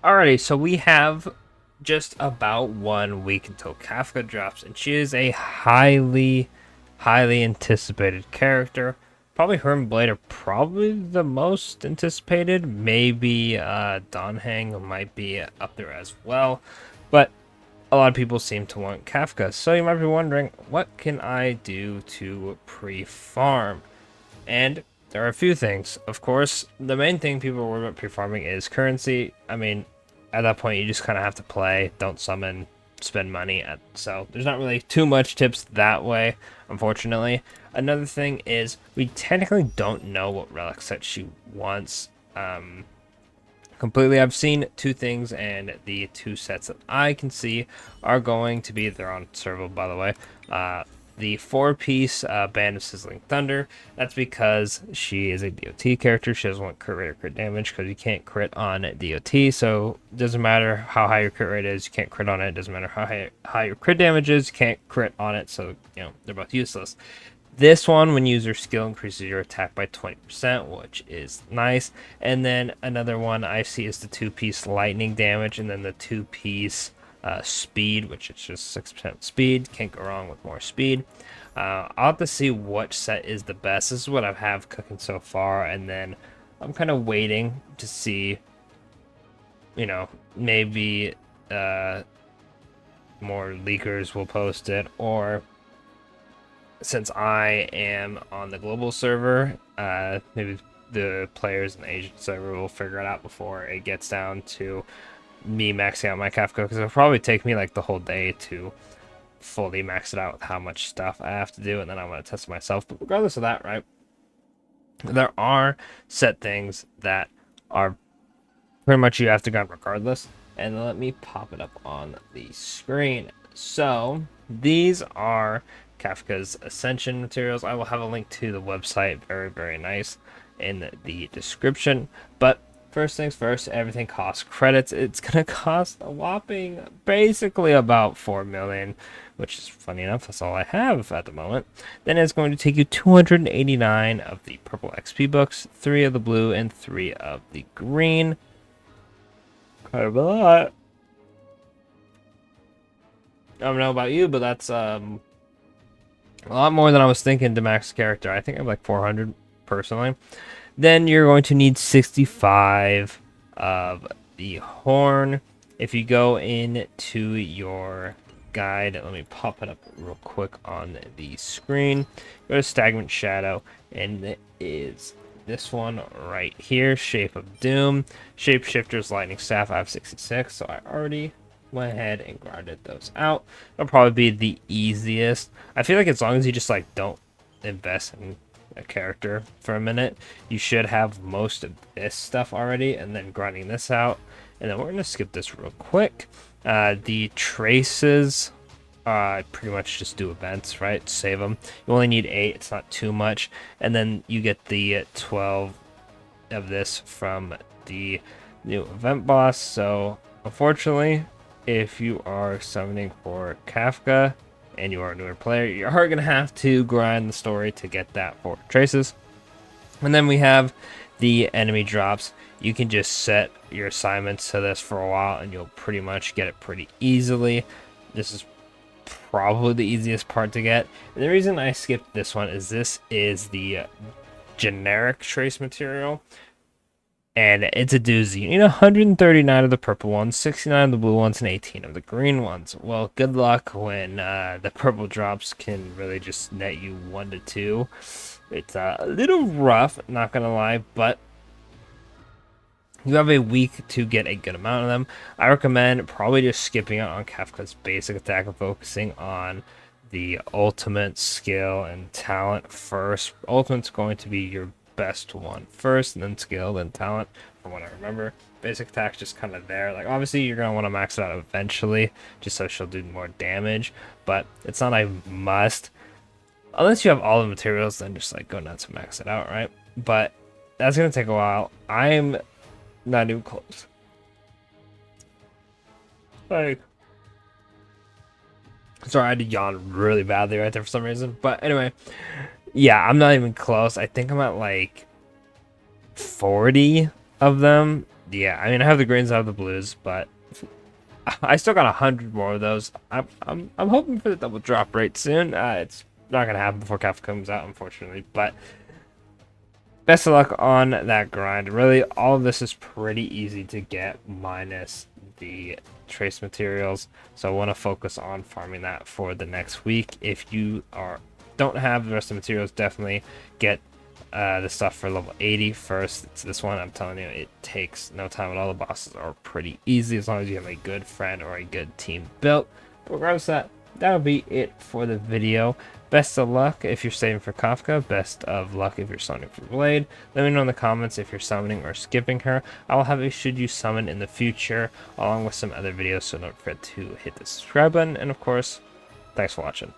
Alrighty, so we have just about 1 week until Kafka drops, and she is a highly anticipated character. Probably her and Blade are probably the most anticipated. Maybe Donhang might be up there as well, but a lot of people seem to want Kafka. So you might be wondering, what can I do to pre-farm? And there are a few things. Of course, the main thing people are worried about pre-farming is currency. I mean, at that point, you just kind of have to play, don't summon, spend money. So there's not really too much tips that way, unfortunately. Another thing is we technically don't know what relic set she wants completely. I've seen two things, and the two sets that I can see are going to be, they're on servo, by the way, the 4-piece Band of Sizzling Thunder. That's because she is a DOT character. She doesn't want crit rate or crit damage because you can't crit on DOT. So it doesn't matter how high your crit rate is, you can't crit on it. It doesn't matter how high your crit damage is, you can't crit on it. So, they're both useless. This one, when you use your skill, increases your attack by 20%, which is nice. And then another one I see is the 2-piece lightning damage, and then the 2-piece speed, which is just 6% speed. Can't go wrong with more speed. I'll have to see which set is the best. This is what I have cooking so far, and then I'm kind of waiting to see, maybe more leakers will post it, or since I am on the global server, maybe the players in the Asian server will figure it out before it gets down to me maxing out my Kafka, because it'll probably take me like the whole day to fully max it out with how much stuff I have to do, and then I'm going to test myself. But regardless of that, right, there are set things that are pretty much you have to grind regardless, and let me pop it up on the screen. So these are Kafka's Ascension materials. I will have a link to the website, very nice, in the description. But first things first, everything costs credits. It's gonna cost a whopping basically about 4 million, which is funny enough, that's all I have at the moment. Then it's going to take you 289 of the purple XP books, 3 of the blue, and 3 of the green. Quite a lot. I don't know about you, but that's a lot more than I was thinking to max character. I think I'm like 400 personally. Then you're going to need 65 of the horn. If you go into your guide, let me pop it up real quick on the screen. Go to Stagnant Shadow, and it is this one right here, Shape of Doom. Shapeshifter's Lightning Staff, I have 66, so I already went ahead and grinded those out. It'll probably be the easiest. I feel like as long as you just like don't invest in a character for a minute, you should have most of this stuff already, and then grinding this out. And then we're gonna skip this real quick. The traces, pretty much just do events, right? Save them. You only need 8, it's not too much. And then you get the 12 of this from the new event boss. So unfortunately, if you are summoning for Kafka and you are a newer player, you are going to have to grind the story to get that for traces. And then we have the enemy drops. You can just set your assignments to this for a while and you'll pretty much get it pretty easily. This is probably the easiest part to get. And the reason I skipped this one is this is the generic trace material. And it's a doozy. You need 139 of the purple ones, 69 of the blue ones, and 18 of the green ones. Well, good luck when the purple drops can really just net you 1 to 2. It's a little rough, not gonna lie, but you have a week to get a good amount of them. I recommend probably just skipping out on Kafka's basic attack and focusing on the ultimate skill and talent first. Ultimate's going to be your best one first, and then skill, then talent, from what I remember. Basic attack's just kind of there. Like, obviously you're going to want to max it out eventually, just so she'll do more damage, but it's not a must. Unless you have all the materials, then just like go nuts and max it out, right? But that's going to take a while. I'm not even close. Like, sorry, I had to yawn really badly right there for some reason. But anyway, yeah, I'm not even close. I think I'm at like 40 of them, Yeah, I mean, I have the greens, I have the blues, but I still got 100 more of those. I'm hoping for the double drop rate soon. It's not gonna happen before Kafka comes out, unfortunately. But best of luck on that grind. Really, all of this is pretty easy to get, minus the trace materials. So I want to focus on farming that for the next week. If you don't have the rest of the materials, definitely get the stuff for level 80 first. It's this one. I'm telling you, it takes no time at all. The bosses are pretty easy as long as you have a good friend or a good team built. But regardless of that, that'll be it for the video. Best of luck if you're saving for Kafka. Best of luck if you're summoning for Blade. Let me know in the comments if you're summoning or skipping her. I will have a should you summon in the future, along with some other videos, so don't forget to hit the subscribe button. And of course, thanks for watching.